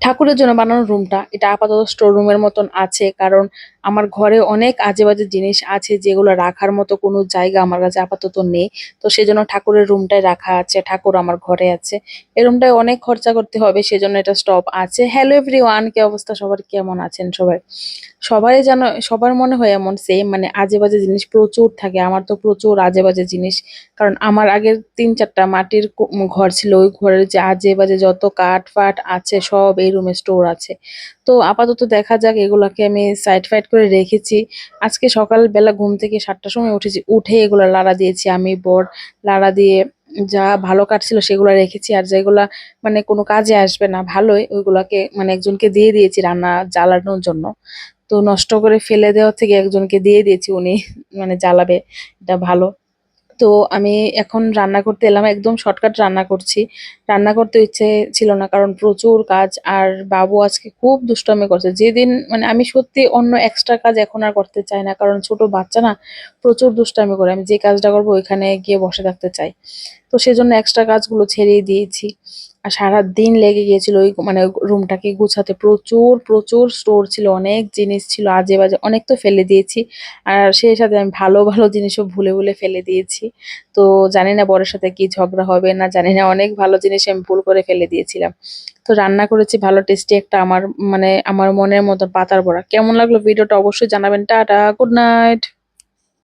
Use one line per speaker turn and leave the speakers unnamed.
ঠাকুরের জন্য বানানো রুমটা এটা আপাতত স্টোর রুমের মতন আছে, কারণ আমার ঘরে অনেক আজে বাজে জিনিস আছে যেগুলো রাখার মতো কোনো জায়গা আমার কাছে আপাতত নেই। তো সেজন্য ঠাকুরের রুমটাই রাখা আছে, ঠাকুর আমার ঘরে আছে। এই রুমটায় অনেক খরচা করতে হবে, সেজন্য এটা স্টপ আছে। হ্যালো এভরিওয়ান, কি অবস্থা সবার, কেমন আছেন সবাই? সবাই যেন, সবার মনে হয় এমন সেম, মানে আজে বাজে জিনিস প্রচুর থাকে। আমার তো প্রচুর আজে বাজে জিনিস, কারণ আমার আগের 3-4টা মাটির ঘর ছিল, ওই ঘরের যে আজে বাজে যত কাঠ ফাট আছে সব এই রুমে স্টোর আছে। তো আপাতত দেখা যাক, এগুলাকে আমি সাইড ফাইড করে রেখেছি। আজকে সকালবেলা ঘুম থেকে 7টার সময় উঠেছি, উঠে এগুলা লাড়া দিয়েছি আমি বর। লাড়া দিয়ে যা ভালো কাঠ ছিল সেগুলো রেখেছি, আর যেগুলা মানে কোনো কাজে আসবে না ভালোই ওইগুলাকে মানে একজনকে দিয়ে দিয়েছি রান্না জ্বালানোর জন্য। তো নষ্ট করে ফেলে দেওয়ার থেকে একজনকে দিয়ে দিয়েছি, উনি মানে জ্বালাবে, এটা ভালো। তো আমি এখন রান্না করতে এলাম, একদম শর্টকাট রান্না করছি। রান্না করতে ইচ্ছে ছিল না, কারণ প্রচুর কাজ। আর বাবু আজকে খুব দুষ্টামি করছে, যেদিন মানে আমি সত্যি অন্য এক্সট্রা কাজ এখন আর করতে চাই না, কারণ ছোট বাচ্চা না, প্রচুর দুষ্টামি করে। আমি যে কাজটা করবো ওইখানে গিয়ে বসে থাকতে চাই। তো সেজন্য এক্সট্রা কাজগুলো ছেড়েই দিয়েছি। আর সারাদিন লেগে গিয়েছিল ওই মানে রুমটাকে গুছাতে, প্রচুর প্রচুর স্টোর ছিল, অনেক জিনিস ছিল আজে বাজে, অনেক তো ফেলে দিয়েছি। আর সেই সাথে আমি ভালো ভালো জিনিসও ভুলে ভুলে ফেলে দিয়েছি। তো জানি না বরের সাথে কি ঝগড়া হবে না জানি না, অনেক ভালো জিনিস আমি ভুল করে ফেলে দিয়েছিলাম। তো রান্না করেছি ভালো টেস্টি একটা, আমার মানে আমার মনের মতো পাতার বড়া। কেমন লাগলো ভিডিওটা অবশ্যই জানাবেন। Tata, good night.